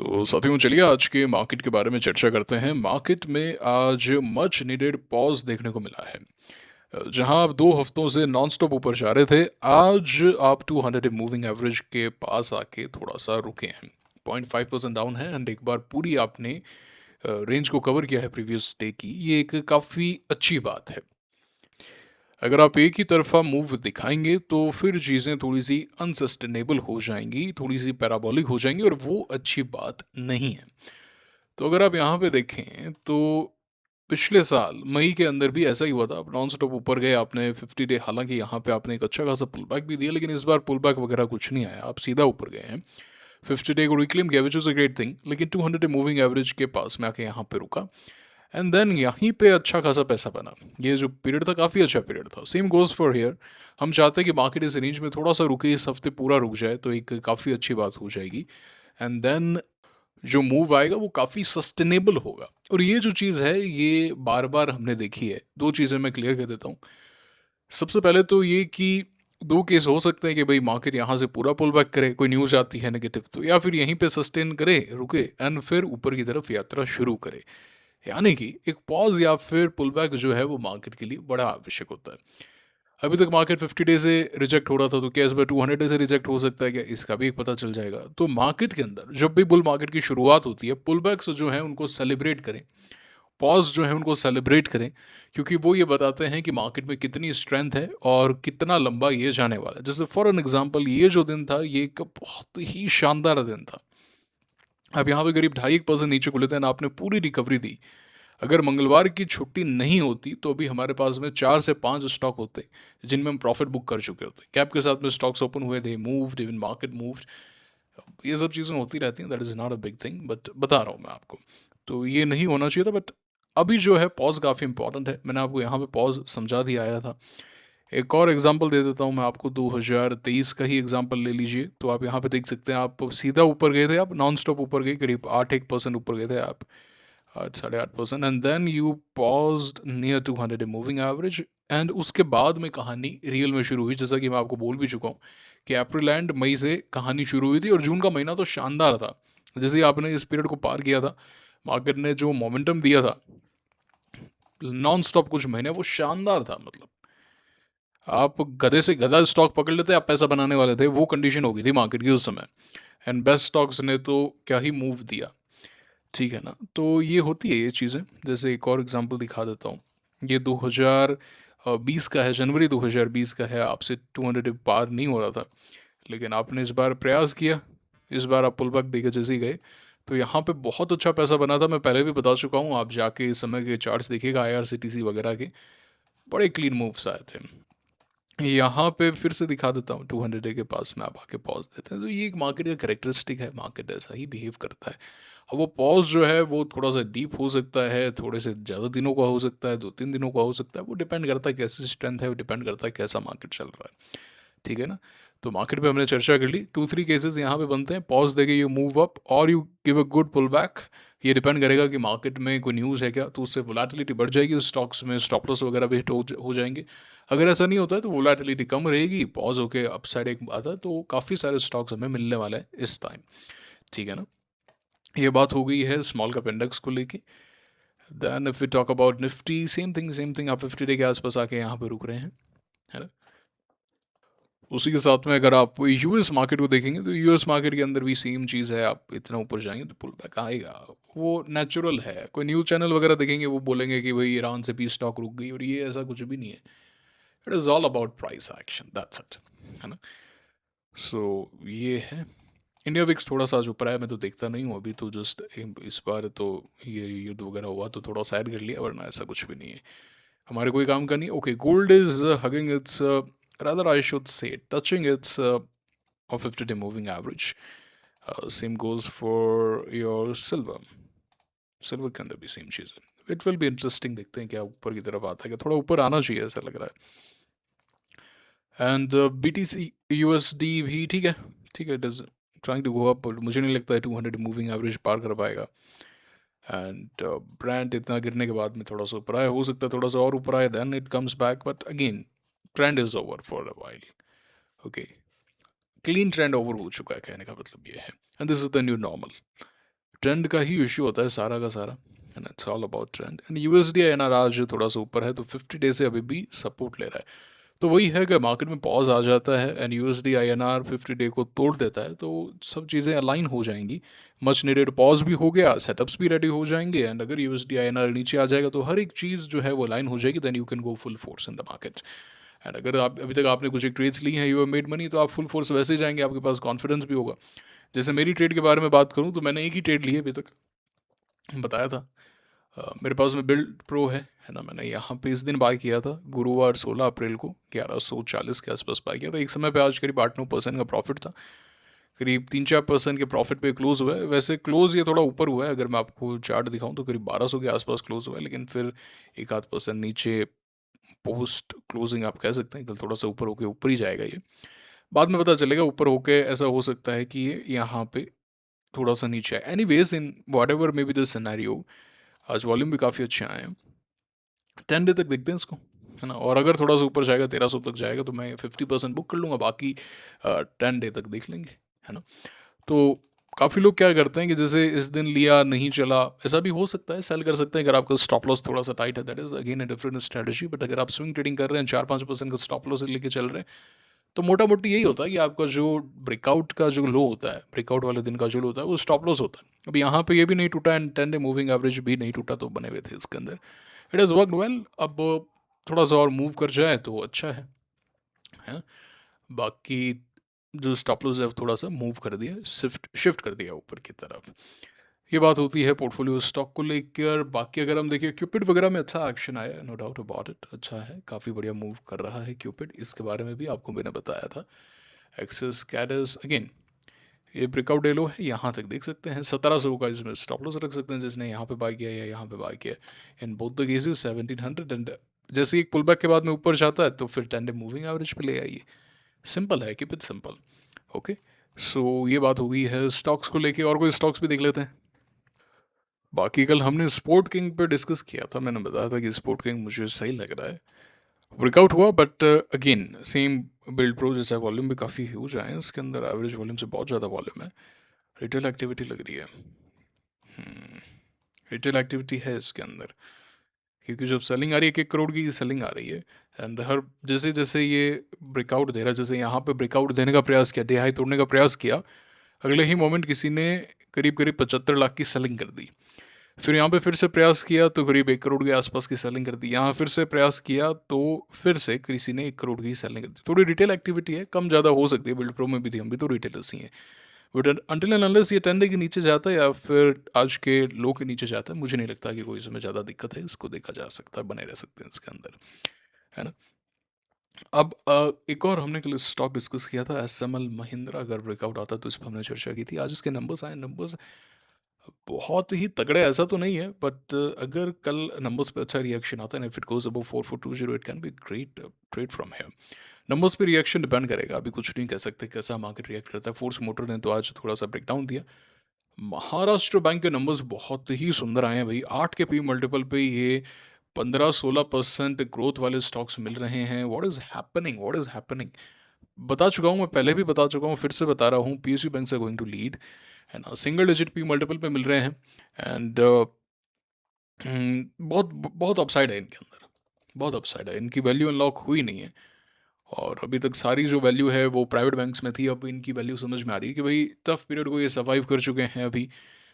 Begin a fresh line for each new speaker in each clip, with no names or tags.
तो साथियों चलिए आज के मार्केट के बारे में चर्चा करते हैं। मार्केट में आज मच नीडेड पॉज देखने को मिला है। जहां आप 2 हफ्तों से नॉन स्टॉप ऊपर जा रहे थे, आज आप 200 मूविंग एवरेज के पास आके थोड़ा सा रुके हैं। 0.5% डाउन है एंड एक बार पूरी आपने रेंज को कवर किया है प्रीवियस डे की। ये एक काफ़ी अच्छी बात है। अगर आप एक ही तरफा मूव दिखाएंगे तो फिर चीज़ें थोड़ी सी अनसस्टेनेबल हो जाएंगी, थोड़ी सी पैराबोलिक हो जाएंगी और वो अच्छी बात नहीं है। तो अगर आप यहाँ पे देखें तो पिछले साल मई के अंदर भी ऐसा ही हुआ था। आप नॉन स्टॉप ऊपर गए, आपने 50 डे, हालांकि यहाँ पे आपने एक अच्छा खासा पुल बैक भी दिया, लेकिन इस बार पुल बैक वगैरह कुछ नहीं आया, आप सीधा ऊपर गए हैं। 50 डे को रिक्लेम किया which is a great thing, लेकिन 200 डे मूविंग एवरेज के पास में आके यहाँ पे रुका एंड देन यहीं पे अच्छा खासा पैसा बना। ये जो पीरियड था काफ़ी अच्छा पीरियड था। Same goes for here. हम चाहते हैं कि मार्केट इस रेंज में थोड़ा सा रुके, इस हफ्ते पूरा रुक जाए तो एक काफ़ी अच्छी बात हो जाएगी एंड देन जो मूव आएगा वो काफ़ी सस्टेनेबल होगा। और ये जो चीज़ है ये बार बार हमने देखी है। दो चीज़ें मैं क्लियर कर देता हूँ। सबसे पहले तो ये कि दो केस हो सकते हैं कि भाई मार्केट यहाँ से पूरा पुल बैक करे, कोई न्यूज़ आती है नेगेटिव तो, या फिर यहीं पे सस्टेन करे, रुके एंड फिर ऊपर की तरफ यात्रा शुरू करे। यानी कि एक पॉज या फिर पुल बैक जो है वो मार्केट के लिए बड़ा आवश्यक होता है। अभी तक मार्केट 50 डे से रिजेक्ट हो रहा था, तो क्या इस बार 200 डे से रिजेक्ट हो सकता है क्या, इसका भी एक पता चल जाएगा। तो मार्केट के अंदर जब भी बुल मार्केट की शुरुआत होती है, पुल बैक्स जो हैं उनको सेलिब्रेट करें, पॉज जो है उनको सेलिब्रेट करें, क्योंकि वो ये बताते हैं कि मार्केट में कितनी स्ट्रेंथ है और कितना लंबा ये जाने वाला है। जैसे फॉर एन एग्जांपल ये जो दिन था ये एक बहुत ही शानदार दिन था। अब यहाँ पे करीब 2.5% नीचे खुले थे ना, आपने पूरी रिकवरी दी। अगर मंगलवार की छुट्टी नहीं होती तो अभी हमारे पास में 4 से 5 स्टॉक होते जिनमें हम प्रॉफिट बुक कर चुके होते। कैप के साथ में स्टॉक्स ओपन हुए थे, मूव्ड, इवन मार्केट मूव्ड। ये सब चीज़ें होती रहती हैं, that is not a big thing, but बता रहा हूँ मैं आपको। तो ये नहीं होना चाहिए था, बट अभी जो है पॉज काफ़ी इंपॉर्टेंट है। मैंने आपको यहाँ पे पॉज समझा दिया आया था। एक और एग्जांपल दे देता हूँ मैं आपको, 2023 का ही एग्जांपल ले लीजिए। तो आप यहाँ पे देख सकते हैं, आप सीधा ऊपर गए थे, आप नॉन स्टॉप ऊपर गए, करीब 8-1% ऊपर गए थे आप, 8-8.5%, and then you paused near 200 moving average. एंड उसके बाद में कहानी रियल में शुरू हुई, जैसा कि मैं आपको बोल भी चुका हूँ कि अप्रैल एंड मई से कहानी शुरू हुई थी और जून का महीना तो शानदार था। जैसे ही आपने इस पीरियड को पार किया था, मार्केट ने जो मोमेंटम दिया था नॉन स्टॉप कुछ महीने, वो शानदार था। मतलब आप गधे से गधा स्टॉक पकड़ लेते, आप पैसा बनाने वाले थे, वो कंडीशन हो गई थी मार्केट की उस समय। एंड बेस्ट स्टॉक्स ने तो क्या ही मूव दिया, ठीक है ना। तो ये होती है ये चीज़ें। जैसे एक और एग्जांपल दिखा देता हूँ। ये 2020 का है, जनवरी 2020 का है। आपसे 200 पार नहीं हो रहा था, लेकिन आपने इस बार प्रयास किया, इस बार आप पुल बैक देके जैसे ही गए तो यहाँ पे बहुत अच्छा पैसा बना था। मैं पहले भी बता चुका हूँ, आप जाके इस समय के चार्ट्स देखिएगा IRCTC वगैरह के, बड़े क्लीन मूव्स आए थे। यहाँ पे फिर से दिखा देता हूँ, 200 डे के पास में आप आके पॉज देते हैं, तो ये एक मार्केट का करेक्टरिस्टिक है, मार्केट ऐसा ही बिहेव करता है। अब वो पॉज जो है वो थोड़ा सा डीप हो सकता है, थोड़े से ज़्यादा दिनों का हो सकता है, 2-3 दिनों का हो सकता है, वो डिपेंड करता है कैसी स्ट्रेंथ है, वो डिपेंड करता है कैसा मार्केट चल रहा है, ठीक है ना। तो मार्केट पे हमने चर्चा कर ली। 2-3 केसेस यहाँ पे बनते हैं, पॉज देके यू मूव अप और you give a good pull back. ये डिपेंड करेगा कि मार्केट में कोई न्यूज़ है क्या, तो उससे वोलेटिलिटी बढ़ जाएगी, उस स्टॉक्स में स्टॉप लॉस वगैरह भी हिट हो जाएंगे। अगर ऐसा नहीं होता है तो वोलेटिलिटी कम रहेगी, पॉज होके अपसाइड एक आता है, तो काफ़ी सारे स्टॉक्स हमें मिलने वाले हैं इस टाइम, ठीक है ना। ये बात हो गई है स्मॉल कैप इंडेक्स को लेके। Then if we talk about Nifty, same thing, आप 50 डे के आसपास आके यहाँ पे रुक रहे हैं, है ना। उसी के साथ में अगर आप यूएस मार्केट को देखेंगे तो यूएस मार्केट के अंदर भी सेम चीज़ है। आप इतना ऊपर जाएंगे तो पुल बैक आएगा, वो नेचुरल है। कोई न्यूज़ चैनल वगैरह देखेंगे वो बोलेंगे कि भाई ईरान से भी स्टॉक रुक गई, और ये ऐसा कुछ भी नहीं है। It is all about price action, that's it, है ना। सो ये है। इंडिया विक्स थोड़ा सा जो ऊपर है, मैं तो देखता नहीं हूँ अभी, तो जस्ट इस बार तो ये युद्ध वगैरह हुआ तो थोड़ा साइड कर लिया, वरना ऐसा कुछ भी नहीं है, हमारे कोई काम का नहीं। Okay, gold is hugging it's, rather I should say touching its 50-day moving average. Same goes for your silver. Silver के अंदर भी सेम चीज़ है। इट विल बी इंटरेस्टिंग, देखते हैं क्या ऊपर की तरफ आता है, क्या थोड़ा ऊपर आना चाहिए ऐसा लग रहा है। एंड BTC USD भी ठीक है, ठीक है, it is trying to go up, मुझे नहीं लगता है 200 मूविंग एवरेज पार कर पाएगा। एंड ब्रांड इतना गिरने के बाद में थोड़ा सा ऊपर आया, हो सकता है थोड़ा सा और ऊपर आए, then it comes back, but again trend is over for a while. Okay, clean trend over हो चुका है, कहने का मतलब ये है, and this is the new normal. Trend का ही इश्यू होता है सारा का सारा, and it's all about trend. And USD INR आज थोड़ा सा ऊपर है तो 50 डे से अभी भी सपोर्ट ले रहा है। तो वही है कि मार्केट में पॉज आ जाता है एंड यूएसडी आईएनआर 50 डे को तोड़ देता है तो सब चीज़ें अलाइन हो जाएंगी। मच नीडेड पॉज भी हो गया, सेटअप्स भी रेडी हो जाएंगे, एंड अगर यूएसडी आईएनआर नीचे आ जाएगा तो हर एक चीज़ जो है वो अलाइन हो जाएगी, then you can go full force in the market. And अगर आप अभी तक आपने कुछ एक ट्रेड्स ली हैं, यू हैव मेड मनी, तो आप फुल फोर्स वैसे ही जाएंगे, आपके पास कॉन्फिडेंस भी होगा। जैसे मेरी ट्रेड के बारे में बात करूँ तो मैंने एक ही ट्रेड ली है अभी तक, बताया था। मेरे पास में बिल्ड प्रो है ना, मैंने यहाँ पे इस दिन बाय किया था गुरुवार 16 अप्रैल को 1140 के आसपास बाय किया था। एक समय पे आज करीब 8-9% का प्रॉफिट था, करीब 3-4% के प्रॉफिट पे क्लोज हुआ है। वैसे क्लोज ये थोड़ा ऊपर हुआ है, अगर मैं आपको चार्ट दिखाऊं तो करीब 1200 के आसपास क्लोज हुआ है, लेकिन फिर 1-8% नीचे पोस्ट क्लोजिंग आप कह सकते हैं, कल थोड़ा सा ऊपर होके ऊपर ही जाएगा ये, बाद में पता चलेगा। ऊपर होके ऐसा हो सकता है कि ये यहाँ पे थोड़ा सा नीचे है। Any ways in what ever may be the scenario, आज वॉल्यूम भी काफ़ी अच्छे आए हैं। 10 डे तक देखते हैं इसको, है ना, और अगर थोड़ा सा ऊपर जाएगा 1300 तक जाएगा तो मैं 50% बुक कर लूँगा, बाकी 10 डे तक देख लेंगे, है ना। तो काफ़ी लोग क्या करते हैं कि जैसे इस दिन लिया नहीं चला, ऐसा भी हो सकता है, सेल कर सकते हैं अगर आपका स्टॉप लॉस थोड़ा सा टाइट है, that is again a different strategy. But अगर आप स्विंग ट्रेडिंग कर रहे हैं 4-5% का स्टॉप लॉस लेके चल रहे हैं, तो मोटा मोटी यही होता है कि आपका जो ब्रेकआउट का जो लो होता है, ब्रेकआउट वाले दिन का जो लो होता है वो स्टॉप लॉस होता है। अब यहाँ पे ये भी नहीं टूटा एंड 10 डे मूविंग एवरेज भी नहीं टूटा, तो बने हुए थे इसके अंदर। It is work well. अब थोड़ा सा और मूव कर जाए तो अच्छा है। बाकी जो स्टॉप लॉस है वो थोड़ा सा मूव कर दिया, शिफ्ट शिफ्ट कर दिया ऊपर की तरफ। ये बात होती है पोर्टफोलियो स्टॉक को लेकर। बाकी अगर हम देखें क्यूपिड वगैरह में अच्छा एक्शन आया, नो डाउट अबाउट इट, अच्छा है, काफ़ी बढ़िया मूव कर रहा है क्यूपिड, इसके बारे में भी आपको मैंने बताया था। एक्सेस कैडस अगेन ये ब्रेकआउट डेलो है, यहाँ तक देख सकते हैं 1700 का इसमें स्टॉप लॉस रख सकते हैं, जिसने यहाँ पे बाय किया या यहाँ पे बाय किया। In both the cases 1700, and जैसे एक पुल बैक के बाद में ऊपर जाता है तो फिर 10 डे मूविंग एवरेज पे ले आइए। सिंपल है, कीप इट सिंपल। ओके, सो ये बात हो गई है स्टॉक्स को लेके, और कोई स्टॉक्स भी देख लेते हैं। बाकी कल हमने स्पोर्ट किंग पे डिस्कस किया था, मैंने बताया था कि स्पोर्ट किंग मुझे सही लग रहा है, वर्कआउट हुआ, but again same build pro जैसा वॉल्यूम भी काफ़ी ह्यूज आए हैं इसके अंदर, एवरेज वॉल्यूम से बहुत ज़्यादा वॉल्यूम है। रिटेल एक्टिविटी लग रही है, रिटेल एक्टिविटी है इसके अंदर, क्योंकि जब सेलिंग आ रही है 1-1 करोड़ की सेलिंग आ रही है, एंड हर जैसे जैसे ये ब्रेकआउट दे रहा है, जैसे यहाँ पे ब्रेकआउट देने का प्रयास किया, हाई तोड़ने का प्रयास किया, अगले ही मोमेंट किसी ने करीब करीब 75 लाख की सेलिंग कर दी। फिर यहाँ पे फिर से प्रयास किया तो करीब 1 करोड़ के आसपास की सेलिंग कर दी। यहाँ फिर से प्रयास किया तो फिर से किसी ने 1 करोड़ की सेलिंग कर दी। थोड़ी रिटेल एक्टिविटी है, कम ज़्यादा हो सकती है, बिल्ड प्रो में भी थी, हम भी तो रिटेलर्स ही हैं। बट अनटिल एंड अनलेस ये 10 डे के नीचे जाता है या फिर आज के लो के नीचे जाता है, मुझे नहीं लगता कि कोई इसमें ज़्यादा दिक्कत है, इसको देखा जा सकता है, बने रह सकते हैं इसके अंदर, है ना। अब एक और हमने कल स्टॉक डिस्कस किया था एस एम एल महिंद्रा, अगर ब्रेकआउट आता तो इस पर हमने चर्चा की थी। आज इसके नंबर्स आए, नंबर्स बहुत ही तगड़े ऐसा तो नहीं है, बट अगर कल नंबर्स पे अच्छा रिएक्शन आता है, if it goes above 4420, it can be great trade from here. Numbers पे रिएक्शन डिपेंड करेगा, अभी कुछ नहीं कह सकते कैसा मार्केट रिएक्ट करता है। फोर्स मोटर ने तो आज थोड़ा सा ब्रेकडाउन दिया। महाराष्ट्र बैंक के नंबर्स बहुत ही सुंदर आए हैं भाई, 8 के पी मल्टीपल पे ये 15-16% ग्रोथ वाले स्टॉक्स मिल रहे हैं। What is happening, what is happening, बता चुका हूँ मैं, पहले भी बता चुका हूँ, फिर से बता रहा हूँ, पीएसयू बैंक से गोइंग टू लीड, है ना। सिंगल डिजिट पी मल्टीपल पे मिल रहे हैं, एंड बहुत बहुत अपसाइड है इनके अंदर, बहुत अपसाइड है, इनकी वैल्यू अनलॉक हुई नहीं है। और अभी तक सारी जो वैल्यू है वो प्राइवेट बैंक्स में थी, अब इनकी वैल्यू समझ में आ रही है कि भाई टफ पीरियड को ये सर्वाइव कर चुके हैं, अभी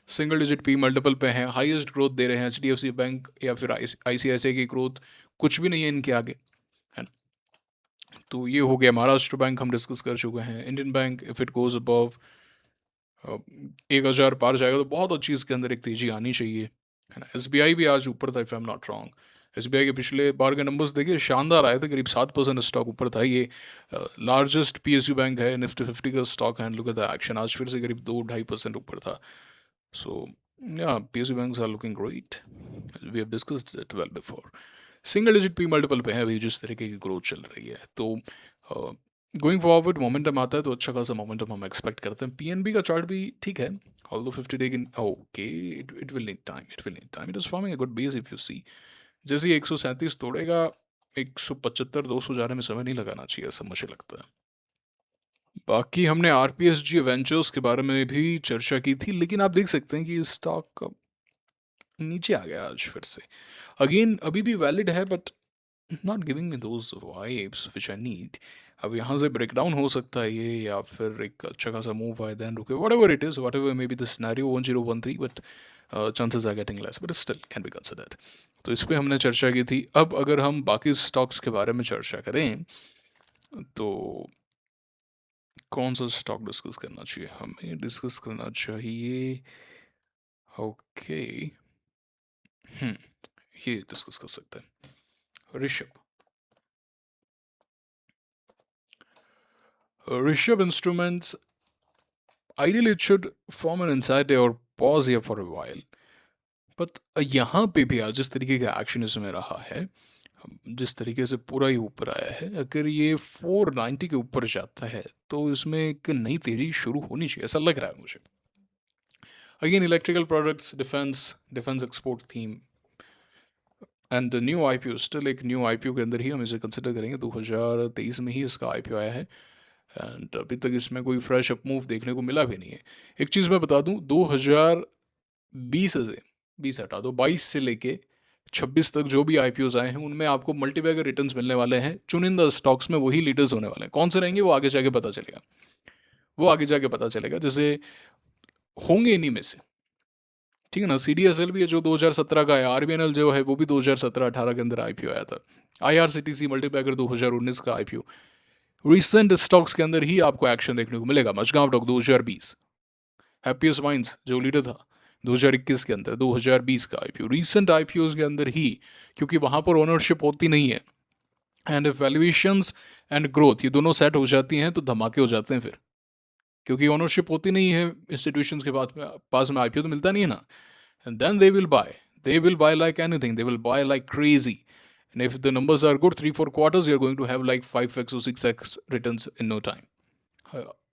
सिंगल डिजिट पी मल्टीपल पे हैं, हाईएस्ट ग्रोथ दे रहे हैं। H D F C bank या फिर आईसीआईसीआई की ग्रोथ कुछ भी नहीं है इनके आगे, है ना। तो ये हो गया। महाराष्ट्र बैंक हम डिस्कस कर चुके हैं। Indian bank if it goes above 1,000 पार जाएगा तो बहुत अच्छी इसके अंदर एक तेज़ी आनी चाहिए, है ना। एसबीआई भी आज ऊपर था, if I am not wrong. SBI के पिछले बार के नंबर्स देखिए, शानदार आए थे, करीब 7% स्टॉक ऊपर था। ये लार्जेस्ट पीएसयू बैंक है, निफ्टी 50 का स्टॉक है, लुक एट द एक्शन, आज फिर से करीब 2-2.5% ऊपर था। सो या PSU banks are looking great, we have discussed it well before. Single digit P multiple पे है अभी जिस तरीके की ग्रोथ चल रही है, तो गोइंग फॉरवर्ड मोमेंटम आता है तो अच्छा खासा मोमेंटम हम एक्सपेक्ट करते हैं। पीएनबी का चार्ट भी ठीक है, although 50 day in okay, it will need time, it will need time, it is forming a good base if you see. जैसे 137 तोड़ेगा, 175-200 जाने में समय नहीं लगाना चाहिए, ऐसा मुझे लगता है। बाकी हमने आरपीएसजी वेंचर्स के बारे में भी चर्चा की थी, लेकिन आप देख सकते हैं कि स्टॉक नीचे आ गया आज फिर से। अगेन अभी भी वैलिड है, but not giving me those vibes which I need. अब यहाँ से ब्रेकडाउन हो सकता है ये, या फिर एक अच्छा खासा मूव आए देन रुके, whatever it is, whatever may be the scenario 1013, but chances are getting less, but still can be considered. तो इस पे हमने चर्चा की थी। अब अगर हम बाकी स्टॉक्स के बारे में चर्चा करें, तो कौन सा स्टॉक डिस्कस करना चाहिए? हमें डिस्कस करना चाहिए, ओके, हम्म, ये डिस्कस कर सकते हैं, Rishabh instruments. Ideally, it should form an insider or pause here for a while. But यहाँ पे भी आज जिस तरीके का एक्शन इसमें रहा है, जिस तरीके से पूरा ही ऊपर आया है, अगर ये 490 के ऊपर जाता है तो इसमें एक नई तेजी शुरू होनी चाहिए, ऐसा लग रहा है मुझे। Again electrical products, defence export theme and new IPO, still एक न्यू आईपीओ के अंदर ही हम इसे कंसिडर करेंगे। 2023 में ही इसका आईपीओ आया है, एंड अभी तक इसमें कोई फ्रेश अप मूव देखने को मिला भी नहीं है। एक चीज़ मैं बता दूं, 2020 से, 20 हटा दो, 22 से लेके 26 तक जो भी आईपीओज आए हैं उनमें आपको मल्टीबैगर रिटर्न्स मिलने वाले हैं। चुनिंदा स्टॉक्स में वही लीडर्स होने वाले हैं, कौन से रहेंगे वो आगे जाके पता चलेगा, वो आगे जाके पता चलेगा, जैसे होंगे इन्हीं में से। ठीक है ना, सीडीएसएल भी है जो 2017 का है, आरबीएनएल जो है वो भी 2017-18 के अंदर आईपीओ आया था, आईआरसीटीसी मल्टीबैगर 2019 का आईपीओ। रिसेंट स्टॉक्स के अंदर ही आपको एक्शन देखने को मिलेगा। मजगांव डॉक 2020, हैप्पीएस्ट माइंड्स जो लीडर था 2021 के अंदर, 2020 का आईपीओ, रीसेंट आईपीओ के अंदर ही, क्योंकि वहां पर ओनरशिप होती नहीं है, एंड वैल्यूएशंस एंड ग्रोथ ये दोनों सेट हो जाती हैं तो धमाके हो जाते हैं फिर, क्योंकि ओनरशिप होती नहीं है इंस्टीट्यूशंस के पास में आईपीओ तो मिलता नहीं है ना, and then they will buy like anything, they will buy like crazy, and if the numbers are good 3-4 quarters you're going to have like 5x or 6x returns in no time.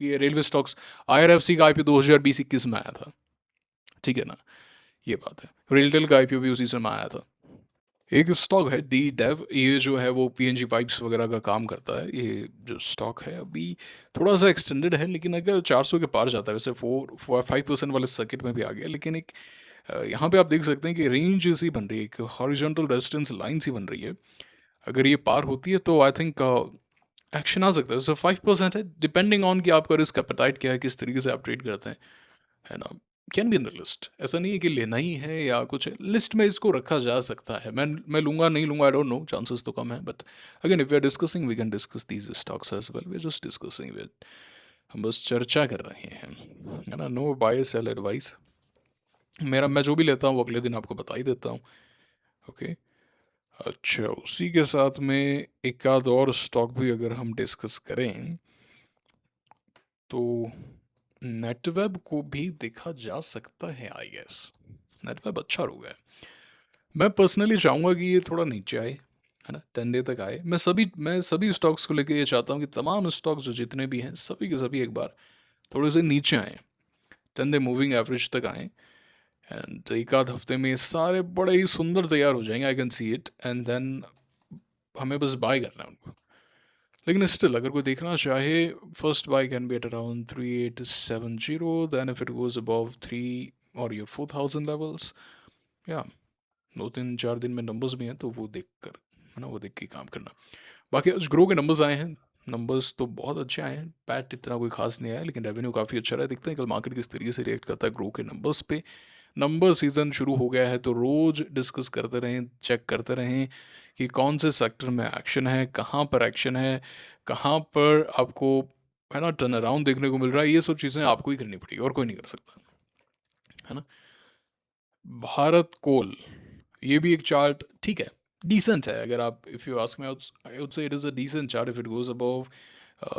ये railway stocks, IRFC का IPO 2020-21 में आया था, ठीक है ना, ये बात है। रेलटेल का आईपीओ भी उसी समय आया था। एक स्टॉक है डी डेव, ये जो है वो पीएनजी पाइप्स वगैरह का काम करता है। ये जो स्टॉक है अभी थोड़ा सा एक्सटेंडेड है, लेकिन अगर 400 के पार जाता है, वैसे 4-5% वाले सर्किट में भी आ गया, लेकिन एक यहाँ पे आप देख सकते हैं कि रेंज सी बन रही है, एक हॉरिजॉन्टल रेजिस्टेंस लाइन सी बन रही है। अगर ये पार होती है तो आई थिंक एक्शन आ सकता है। जैसे 5% है, डिपेंडिंग ऑन कि आपका रिस्क एपेटाइट क्या है, किस तरीके से आप ट्रेड करते हैं, है ना। Can be in the list, ऐसा नहीं है कि लेना ही है या कुछ है, लिस्ट में इसको रखा जा सकता है। मैं लूंगा नहीं लूंगा, आई डोंट नो, चांसेस तो कम है, but again if we are discussing we can discuss these stocks as well, we are just discussing with, हम बस चर्चा कर रहे हैं, है ना। नो बाय सेल एडवाइस, मेरा मैं जो भी लेता हूँ वो अगले दिन आपको बता ही देता हूँ, ओके। अच्छा, उसी के साथ में एक आध और स्टॉक भी अगर हम डिस्कस करें तो नेटवेब को भी देखा जा सकता है, आई गेस नेटवेब अच्छा रुका है। मैं पर्सनली चाहूँगा कि ये थोड़ा नीचे आए, है ना, 10 डे तक आए। मैं सभी स्टॉक्स को लेके ये चाहता हूँ कि तमाम स्टॉक्स जो जितने भी हैं सभी के सभी एक बार थोड़े से नीचे आए, 10 डे मूविंग एवरेज तक आए, एंड एक आध हफ्ते में ये सारे बड़े ही सुंदर तैयार हो जाएंगे, I can see it, and then हमें बस बाय करना है उनको। लेकिन स्टिल अगर कोई देखना चाहे, first buy can be at around 3870, then if it goes above 3 और योर 4000 लेवल्स, या 2-3-4 दिन में नंबर्स भी हैं तो वो देख कर, है ना, वो देख के काम करना। बाकी आज ग्रो के नंबर्स आए हैं, नंबर्स तो बहुत अच्छे आए हैं, पैट इतना कोई खास नहीं आया, लेकिन रेवेन्यू काफ़ी अच्छा रहा है। देखते हैं कल मार्केट किस तरीके से रिएक्ट करता है ग्रो के नंबर्स पे। नंबर सीज़न शुरू हो गया है तो रोज़ डिस्कस करते रहें, चेक करते रहें कि कौन से सेक्टर में एक्शन है, कहाँ पर एक्शन है, कहाँ पर आपको, है ना, टर्न अराउंड देखने को मिल रहा है। ये सब चीज़ें आपको ही करनी पड़ेगी और कोई नहीं कर सकता, है ना। भारत कोल, ये भी एक चार्ट ठीक है, डिसेंट है। अगर आप, if you ask me, I would say it is a decent chart if it goes above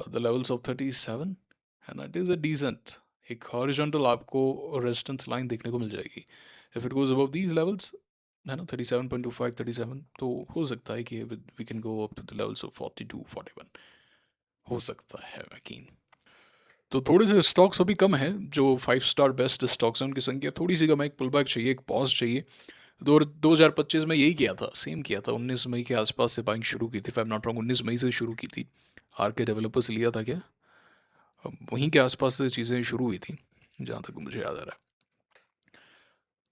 the levels of 37, है ना, इट इज़ अ डिसेंट, एक हॉरिजॉन्टल आपको रेजिस्टेंस लाइन देखने को मिल जाएगी। If it goes above these levels, है ना, 37.25, 37, तो हो सकता है कि we can go up to the levels of 42, 41, हो सकता है यकीन। तो थोड़े से स्टॉक्स अभी कम हैं, जो 5 स्टार बेस्ट स्टॉक्स हैं उनकी संख्या थोड़ी सी कम है, एक पुल बैक चाहिए, एक पॉज चाहिए। 2025 में यही किया था, सेम किया था, 19 मई के आसपास से बाइंग शुरू की थी, आई एम नॉट रॉन्ग, 19 मई से शुरू की थी। आर के डेवलपर्स लिया था क्या, वहीं के आसपास से चीज़ें शुरू हुई थी, जहाँ तक मुझे याद आ रहा है।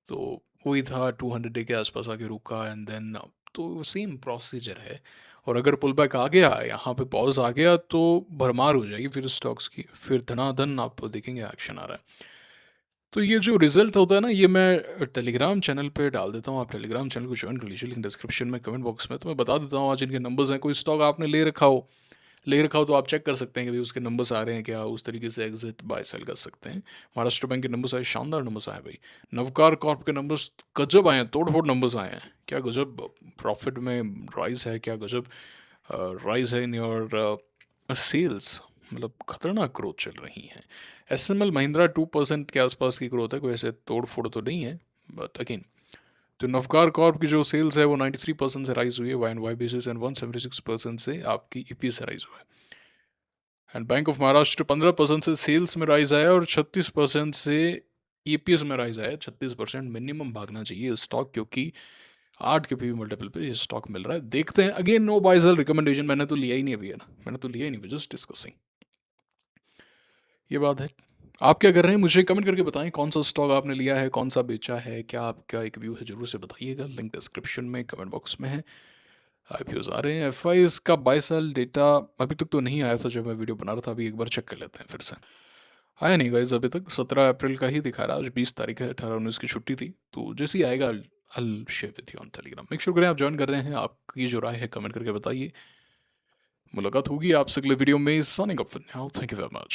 तो वही था, 200 डे के आसपास आके रुका, एंड देन तो सेम प्रोसीजर है। और अगर पुल बैक आ गया, यहाँ पे पॉज आ गया, तो भरमार हो जाएगी फिर स्टॉक्स की, फिर धनाधन आप देखेंगे एक्शन आ रहा है। तो ये जो रिजल्ट होता है ना, ये मैं टेलीग्राम चैनल पे डाल देता हूँ, आप टेलीग्राम चैनल को ज्वाइन कर लीजिए, लिंक डिस्क्रिप्शन में कमेंट बॉक्स में। तो मैं बता देता हूँ आज इनके नंबर्स हैं। कोई स्टॉक आपने ले रखा हो तो आप चेक कर सकते हैं कि भाई उसके नंबर्स आ रहे हैं क्या, उस तरीके से एग्जिट बाय सेल कर सकते हैं। महाराष्ट्र बैंक के नंबर्स आए, शानदार नंबर्स आए भाई। नवकार कॉर्प के नंबर्स गजब आए हैं, तोड़ फोड़ नंबर्स आए हैं, क्या गजब प्रॉफिट में राइज है, क्या गजब राइज है इन योर सेल्स, मतलब खतरनाक ग्रोथ चल रही है। एस एम एल महिंद्रा 2% के आसपास की ग्रोथ है, कोई ऐसे तोड़ फोड़ तो नहीं है, बट अगेन तो नवकार कॉर्प की जो सेल्स है वो 93% से राइज हुई है Y and Y basis, and 176% से आपकी ईपीएस से राइज हुआ है। एंड बैंक ऑफ महाराष्ट्र 15% से सेल्स में राइज आया और 36% से ईपीएस में राइज आया। 36% मिनिमम भागना चाहिए स्टॉक, क्योंकि 8 के पीवी मल्टीपल पे ये स्टॉक मिल रहा है। देखते हैं, again no buy sell recommendation, मैंने तो लिया ही नहीं अभी, है ना, मैंने तो लिया ही नहीं, जस्ट डिस्कसिंग, ये बात है। आप क्या कर रहे हैं मुझे कमेंट करके बताएं, कौन सा स्टॉक आपने लिया है, कौन सा बेचा है, क्या आपका एक व्यू है, जरूर से बताइएगा, लिंक डिस्क्रिप्शन में कमेंट बॉक्स में है। आईपीओज आ रहे हैं, एफ का बाय सेल डेटा अभी तक तो नहीं आया था जब मैं वीडियो बना रहा था, अभी एक बार चेक कर लेते हैं फिर से। आया नहीं गाइज अभी तक, 17 अप्रैल का ही दिखा रहा है, आज 20 तारीख है, 18-19 की छुट्टी थी, तो जैसे ही आएगा I'll share with you on Telegram। Make sure करें आप ज्वाइन कर रहे हैं, आपकी जो राय है कमेंट करके बताइए। मुलाकात होगी आपसे अगले वीडियो में, signing off for now, thank you very much.